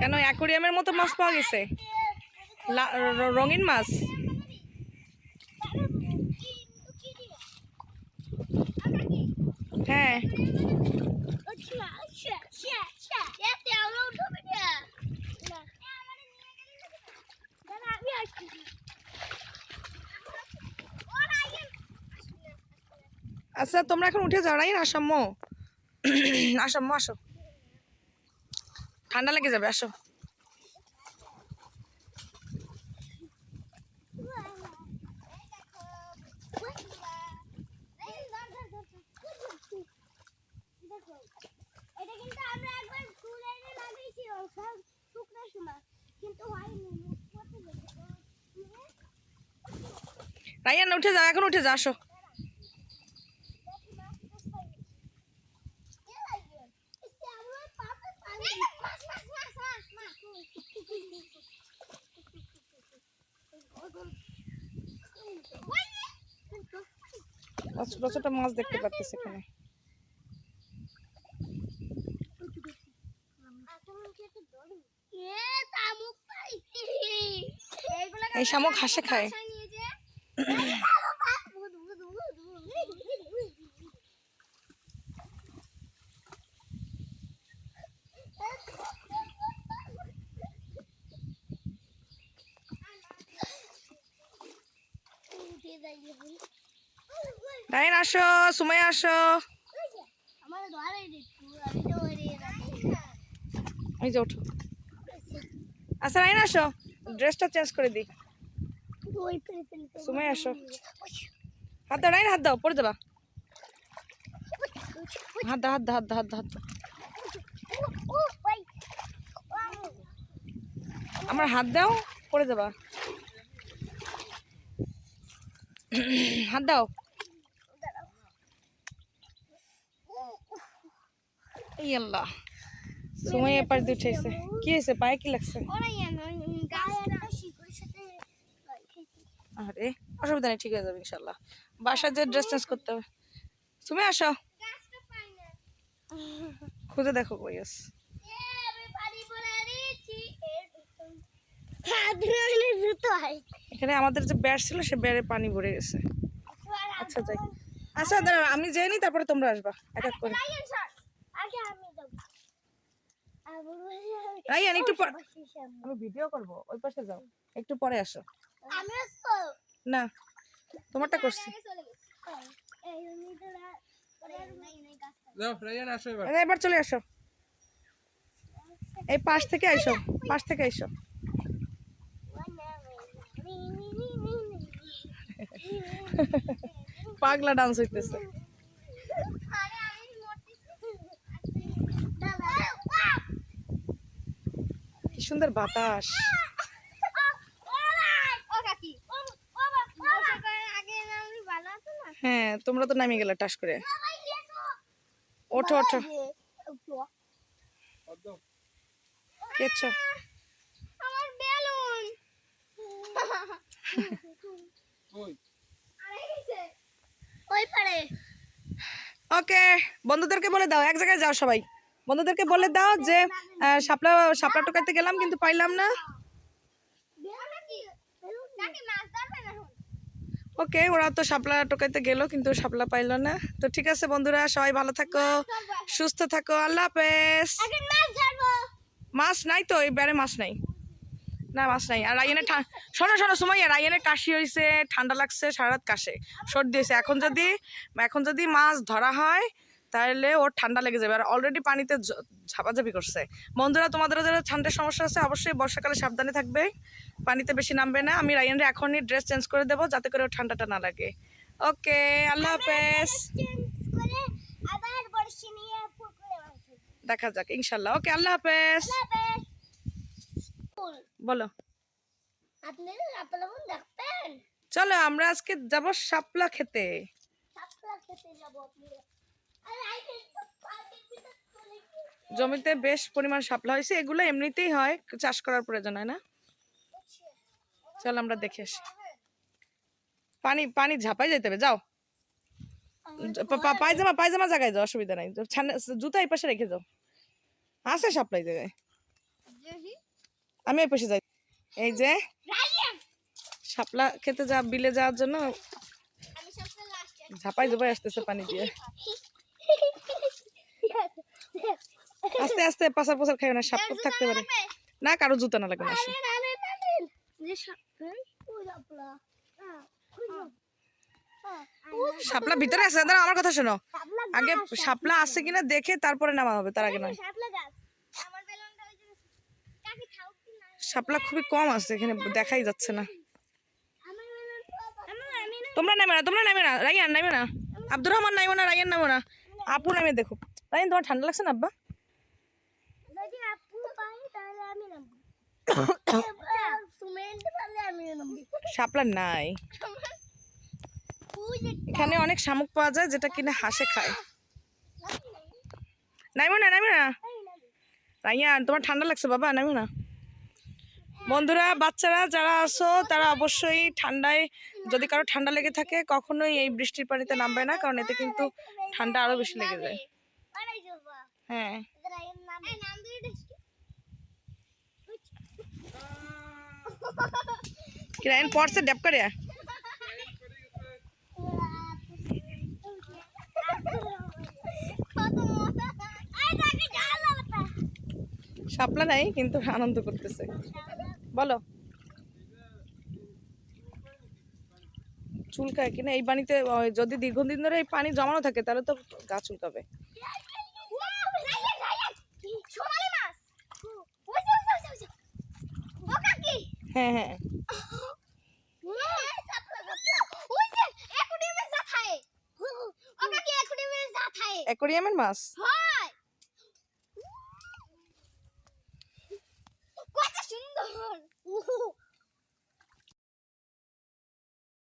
কেন অ্যাকোরিয়ামের মতো মাছ পাওয়া গেছে? রঙিন মাছ। হ্যাঁ আচ্ছা, তোমরা এখন উঠে যাও। রাইন আসাম্মো, আসাম্মো আসো, ঠান্ডা লেগে যাবে, আসো। রাইয়ান উঠে যাও, এখন উঠে যাও, আসো। ছোট ছোট মাছ দেখতে পাচ্ছি এখানে। এই শামুক ঘাসে খায়। রাইন আসো, সুমাই আসো। এই যে ওঠো। আচ্ছা রাইন আসো, ড্রেসটা চেঞ্জ করে দিই। সুমাই আসো, হাত দাও রাইন, হাত দাও, পড়ে যাবা। হাত দাও, হাত দাও, হাত দাও, হাত দাও, হাত দাও। আমার হাত দাও, পড়ে যাবা। হাত দাও। এই আল্লাহ, সুমাই এপার দিয়ে উঠেছে। কি হয়েছে, পায়ে কি লাগছে? আরে অসুবিধা নেই, ঠিক হয়ে যাবে ইনশাল্লাহ। বাসায় যে ড্রেস চেঞ্জ করতে হবে। সুমাই আসো, খুঁজে দেখো কই আছে। এখানে আমাদের যে বেড় ছিল, সে বেড়ে পানি ভরে গেছে। আচ্ছা যাই, আচ্ছা দাঁড়া, আমি যাই নি, তারপরে তোমরা আসবা এক এক করে। রাইয়ান একটু পর, আমি ভিডিও করব, ওই পাশে যাও, একটু পরে আসো। না, তোমারটা করছি। এবার চলে আসো, এই পাশ থেকে আইসো, পাশ থেকে আইসো। পাগলা ডান্স হইতেছে। কি সুন্দর বাতাস। হ্যাঁ, তোমরা তো নামিয়ে গেলে টাস করে। ওঠো ওঠো, কেছো ওকে। বন্ধুদেরকে বলে দাও, এক জায়গায় যাও সবাই। বন্ধুদেরকে বলে দাও যে শাপলা শাপলা টোকাইতে গেলাম কিন্তু পাইলাম না। ওকে, ওরা তো শাপলা টোকাইতে গেল কিন্তু শাপলা পাইলো না। তো ঠিক আছে বন্ধুরা, সবাই ভালো থাকো, সুস্থ থাকো, আল্লাহ হাফেজ। মাছ নাই তো, এই বেড়ে মাছ নাই, না মাছ নাই। আর রাইয়ানের শোনো শোনো সুমাইয়া, রাইয়ানের কাশি হয়েছে, ঠান্ডা লাগছে, সারা রাত কাশে, সর্দি হয়েছে। এখন যদি মাছ ধরা হয় তাহলে ওর ঠান্ডা লেগে যাবে, আর অলরেডি পানিতে ঝাপাঝাপি করছে। বন্ধুরা, তোমাদেরও যারা ঠান্ডার সমস্যা আছে অবশ্যই বর্ষাকালে সাবধানে থাকবে, পানিতে বেশি নামবে না। আমি রাইয়ানরে এখনই ড্রেস চেঞ্জ করে দেবো যাতে করে ওর ঠান্ডাটা না লাগে। ওকে, আল্লাহ হাফেজ, দেখা যাক ইনশাল্লাহ। ওকে, আল্লাহ হাফেজ। বলো, চলো আমরা আজকে যাব শাপলা খেতে। জমিতে বেশ পরিমাণ শাপলা হয়েছে, এগুলো এমনিতেই হয়, চাষ করার প্রয়োজন হয় না। চলো আমরা দেখে আসি। পানি পানি ঝাপাই যেতে হবে, যাও। পায়জামা পায়জামা জায়গায় যাও, অসুবিধা নাই। জুতা এই পাশে রেখে যাও, আছে শাপলা এই জায়গায়। আমি এই পাশে যাই। এই যে শাপলা খেতে যা বিলে যাওয়ার জন্য ঝাপাই ঝাপাই আসতেছে পানি দিয়ে। আস্তে আস্তে পাসার পাসার খাই না, সাপ থাকতে পারে না, কারো জুতা না লাগে না। শাপলা ভিতরে আছে, দাঁড়াও আমার কথা শোনো, আগে শাপলা আছে কিনা দেখে তারপরে নামা হবে, তার আগে নয়। শাপলা খুবই কম আছে এখানে, দেখাই যাচ্ছে না। তোমরা নামে না, তোমরা নামে না, রাইয়ান নামে না, আব্দুর রহমান নামো না, রাইয়ান নামো না, আপু নামে দেখো। রাইয়ান তোমার ঠান্ডা লাগছে না আব্বা? শাপলা নাই এখানে, অনেক শামুক পাওয়া যায় যেটা কিনা হাঁসে খায়। নামো না, নামো না রাইয়ান, তোমার ঠান্ডা লাগছে বাবা, নামো না। বন্ধুরা, বাচ্চারা যারা আছো তারা অবশ্যই ঠান্ডায়, যদি কারো ঠান্ডা লেগে থাকে কখনোই এই বৃষ্টির পানিতে নামবে না, কারণ এতে কিন্তু ঠান্ডা আরো বেশি লেগে যায়। হ্যাঁ, রাইয়ান পড়ছে ড্যাপ করে। শাপলা নাই কিন্তু আনন্দ করতেছে। বলো, চুলকায় কিনা এই পানিতে? যদি দীর্ঘদিন ধরে এই পানি জমানো থাকে তাহলে তো গা চুলকাবে। হ্যাঁ হ্যাঁ, অ্যাকোরিয়ামের মাছ।